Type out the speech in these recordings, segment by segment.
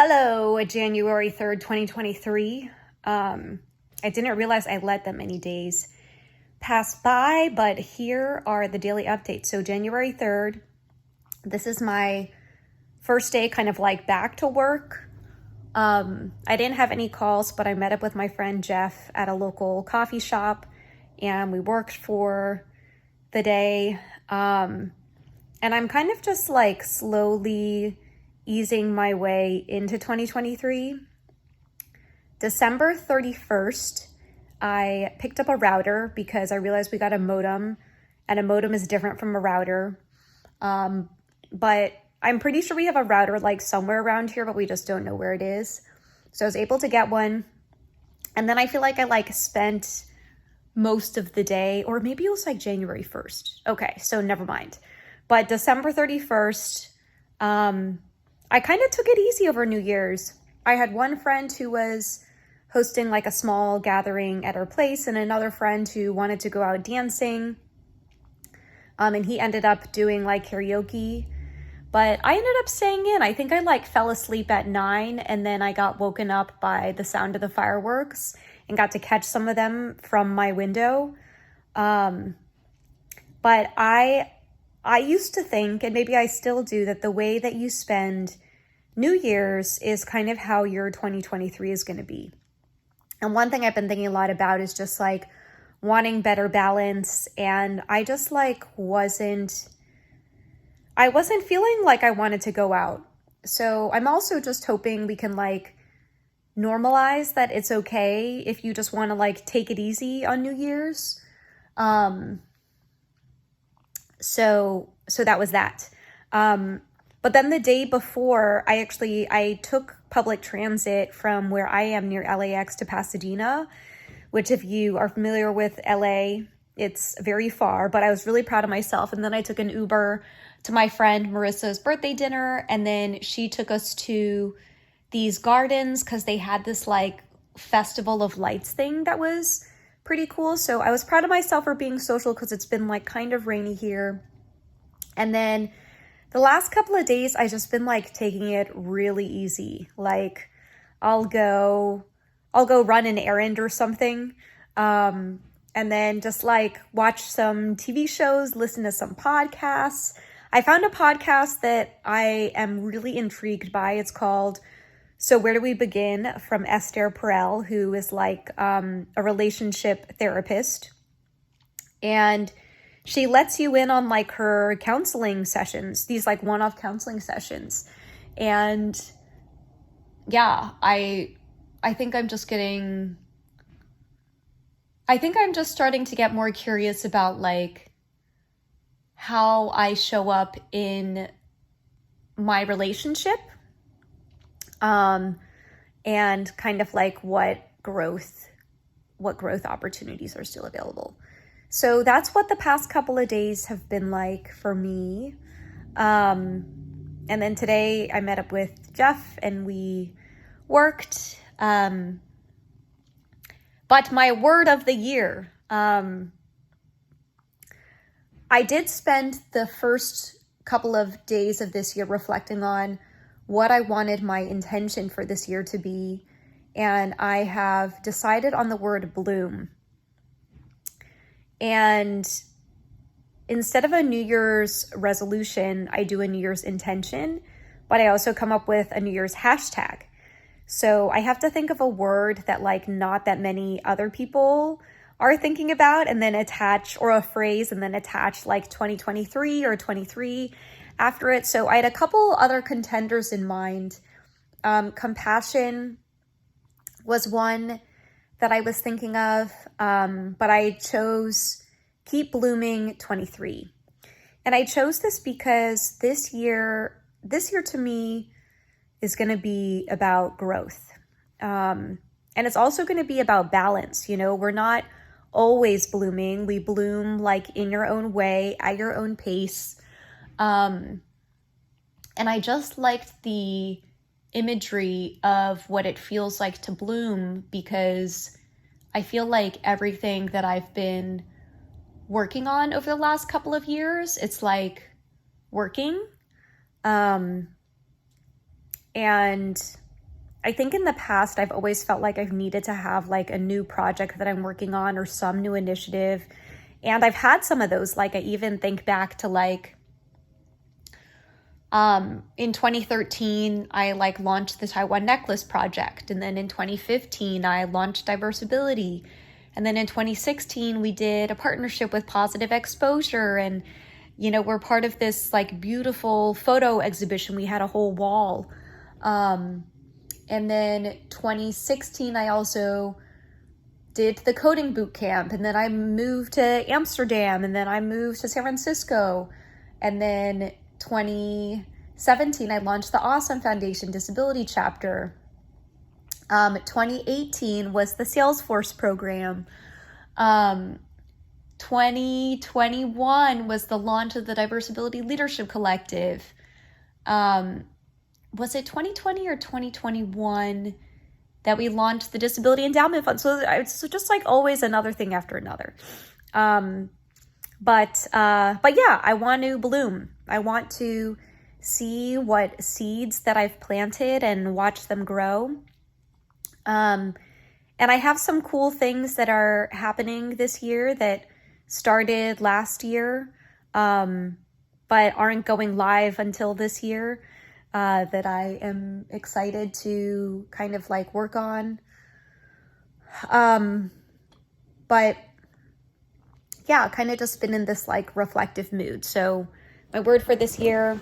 Hello, January 3rd, 2023. I didn't realize I let that many days pass by, but here are the daily updates. So January 3rd, this is my first day kind of like back to work. I didn't have any calls, but I met up with my friend Jeff at a local coffee shop and we worked for the day. And I'm kind of just like slowly easing my way into 2023. December 31st, I picked up a router because I realized we got a modem, and a modem is different from a router. But I'm pretty sure we have a router like somewhere around here, but we just don't know where it is. So I was able to get one. And then I feel like I spent most of the day, or maybe it was like January 1st. Okay, so never mind. But December 31st, I kind of took it easy over New Year's. I had one friend who was hosting like a small gathering at her place and another friend who wanted to go out dancing. And he ended up doing like karaoke, but I ended up staying in. I think I like fell asleep at 9 and then I got woken up by the sound of the fireworks and got to catch some of them from my window. But I used to think, and maybe I still do, that the way that you spend New Year's is kind of how your 2023 is going to be. And one thing I've been thinking a lot about is just like wanting better balance. And I just like wasn't feeling like I wanted to go out. So I'm also just hoping we can like normalize that it's okay if you just want to like take it easy on New Year's. So that was that. But then the day before, I took public transit from where I am near LAX to Pasadena, which if you are familiar with LA, it's very far, but I was really proud of myself. And then I took an Uber to my friend Marissa's birthday dinner. And then she took us to these gardens because they had this like festival of lights thing that was pretty cool. So I was proud of myself for being social because it's been like kind of rainy here. And then the last couple of days, I just been like taking it really easy. Like I'll go run an errand or something. And then just like watch some TV shows, listen to some podcasts. I found a podcast that I am really intrigued by. It's called So Where Do We Begin, from Esther Perel, who is like a relationship therapist. And she lets you in on like her counseling sessions, these like one-off counseling sessions. And yeah, I think I'm just starting to get more curious about like how I show up in my relationship. And kind of like what growth opportunities are still available. So that's what the past couple of days have been like for me. And then today I met up with Jeff and we worked. But my word of the year, I did spend the first couple of days of this year reflecting on what I wanted my intention for this year to be. And I have decided on the word bloom. And instead of a New Year's resolution, I do a New Year's intention, but I also come up with a New Year's hashtag. So I have to think of a word that like not that many other people are thinking about, and then attach, or a phrase, and then attach like 2023 or 23 after it. So I had a couple other contenders in mind. Compassion was one that I was thinking of, but I chose Keep Blooming 23. And I chose this because this year to me is going to be about growth. And it's also going to be about balance. You know, we're not always blooming. We bloom like in your own way, at your own pace. And I just liked the imagery of what it feels like to bloom, because I feel like everything that I've been working on over the last couple of years, it's like working. And I think in the past, I've always felt like I've needed to have like a new project that I'm working on or some new initiative. And I've had some of those. Like I even think back to like in 2013, I like launched the Taiwan Necklace Project. And then in 2015, I launched Diversability. And then in 2016, we did a partnership with Positive Exposure. And, you know, we're part of this like beautiful photo exhibition. We had a whole wall. And then 2016, I also did the coding boot camp. And then I moved to Amsterdam. And then I moved to San Francisco. And then 2017, I launched the Awesome Foundation Disability Chapter. 2018 was the Salesforce program. 2021 was the launch of the Diversability Leadership Collective. Was it 2020 or 2021 that we launched the Disability Endowment Fund? So it's just like always another thing after another. But yeah, I want to bloom. I want to see what seeds that I've planted and watch them grow. And I have some cool things that are happening this year that started last year, but aren't going live until this year, that I am excited to kind of like work on. But yeah, kind of just been in this like reflective mood. So my word for this year,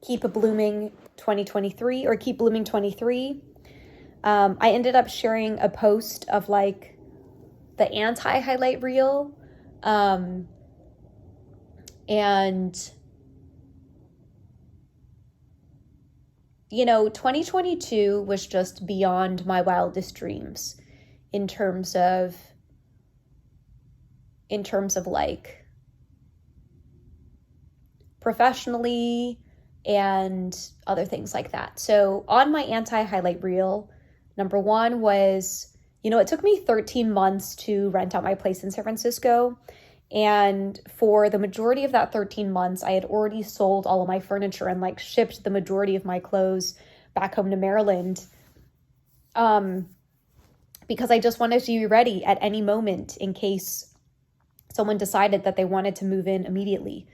keep blooming 2023 or keep blooming 23. I ended up sharing a post of like the anti-highlight reel. And you know, 2022 was just beyond my wildest dreams in terms of like professionally and other things like that. So on my anti-highlight reel, number one was, you know, it took me 13 months to rent out my place in San Francisco. And for the majority of that 13 months, I had already sold all of my furniture and like shipped the majority of my clothes back home to Maryland. Because I just wanted to be ready at any moment in case someone decided that they wanted to move in immediately.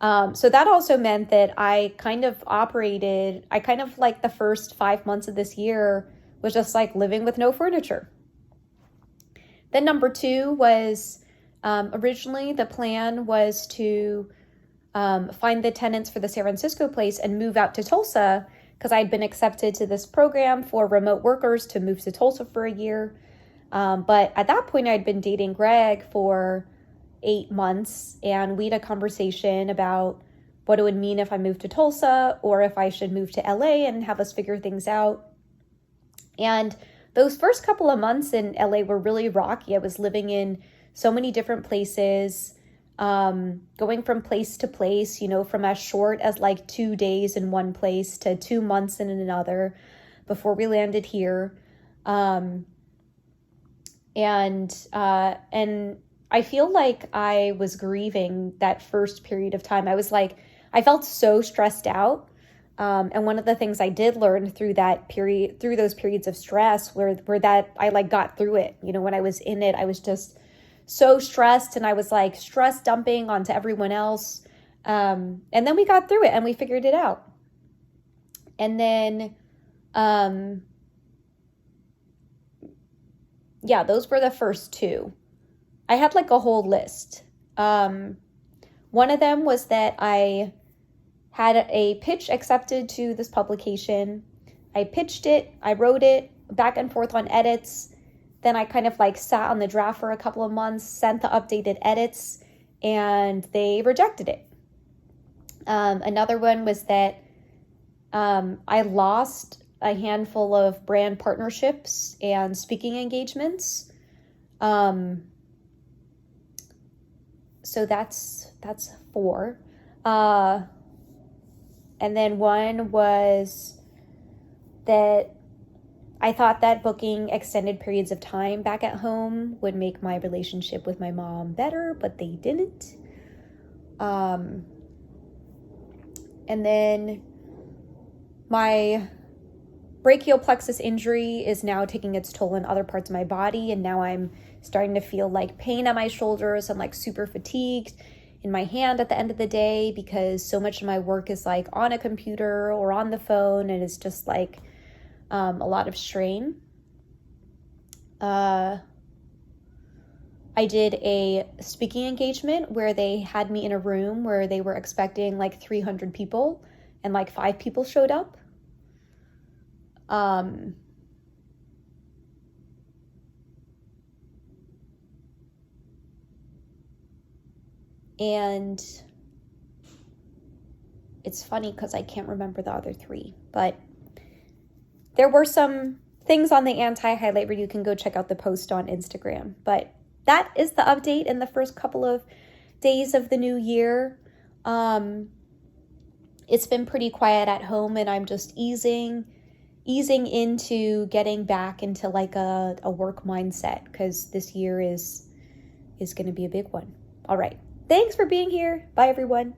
So that also meant that I kind of like the first 5 months of this year was just like living with no furniture. Then number two was, originally the plan was to find the tenants for the San Francisco place and move out to Tulsa, because I'd been accepted to this program for remote workers to move to Tulsa for a year. But at that point, I'd been dating Greg for 8 months, and we had a conversation about what it would mean if I moved to Tulsa or if I should move to LA and have us figure things out. And those first couple of months in LA were really rocky. I was living in so many different places, going from place to place, you know, from as short as like 2 days in one place to 2 months in another before we landed here. And I feel like I was grieving that first period of time. I felt so stressed out. And one of the things I did learn through those periods of stress were that I like got through it. You know, when I was in it, I was just so stressed, and I was like stress dumping onto everyone else. And then we got through it and we figured it out. And then, yeah, those were the first two. I had like a whole list. One of them was that I had a pitch accepted to this publication. I pitched it, I wrote it back and forth on edits. Then I kind of like sat on the draft for a couple of months, sent the updated edits, and they rejected it. Another one was that I lost a handful of brand partnerships and speaking engagements. So that's 4. And then one was that I thought that booking extended periods of time back at home would make my relationship with my mom better, but they didn't. And then my brachial plexus injury is now taking its toll in other parts of my body, and now I'm starting to feel like pain at my shoulders. I'm like super fatigued in my hand at the end of the day because so much of my work is like on a computer or on the phone, and it's just like a lot of strain. I did a speaking engagement where they had me in a room where they were expecting like 300 people and like 5 people showed up. And it's funny because I can't remember the other 3, but there were some things on the anti-highlight where you can go check out the post on Instagram. But that is the update in the first couple of days of the new year. It's been pretty quiet at home, and I'm just easing into getting back into like a work mindset, because this year is going to be a big one. All right. Thanks for being here. Bye, everyone.